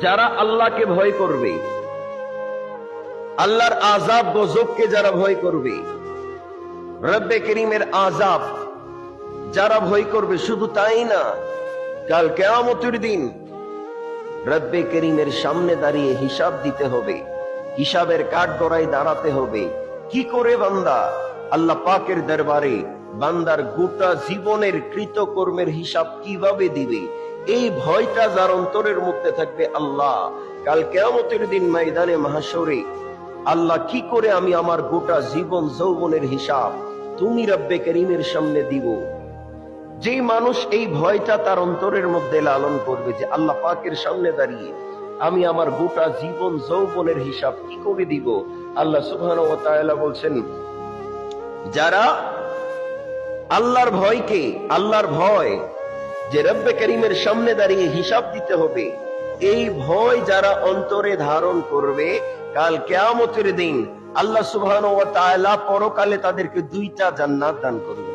যারা আল্লাহকে ভয় করবে, আল্লাহর আযাব গজবকে যারা ভয় করবে, রব্বে করিমের আযাব যারা ভয় করবে, শুধু তাই না, কাল কিয়ামতের দিন রব্বে করিমের সামনে দাঁড়িয়ে হিসাব দিতে হবে, হিসাবের কাঠগড়ায় দাঁড়াতে হবে। কি করে বান্দা আল্লাহ পাকের দরবারে বান্দার গোটা জীবনের কৃতকর্মের হিসাব কিভাবে দিবে, এই ভয়টা যার অন্তরের মধ্যে থাকবে, আল্লাহ কাল কিয়ামতের দিন ময়দানে মাহশরে আল্লাহ কি করে আমি আমার গোটা জীবন যৌবনের হিসাব তুমি রব্বে করিমের সামনে দিব। যে মানুষ এই ভয়টা তার অন্তরের মধ্যে লালন করবে যে আল্লাহ পাকের সামনে দাঁড়িয়ে আমি আমার গোটা জীবন যৌবনের হিসাব কি করে দিব, আল্লাহ সুবহানাহু ওয়া তাআলা বলছেন, যারা আল্লাহর ভয়কে, আল্লাহর ভয় যে রব্বে করিমের সামনে দাঁড়িয়ে হিসাব দিতে হবে, এই ভয় যারা অন্তরে ধারণ করবে, কাল কিয়ামতের দিন আল্লাহ সুবহানাহু ওয়া তাআলা পরকালে তাদেরকে 2টা জান্নাত দান করবে।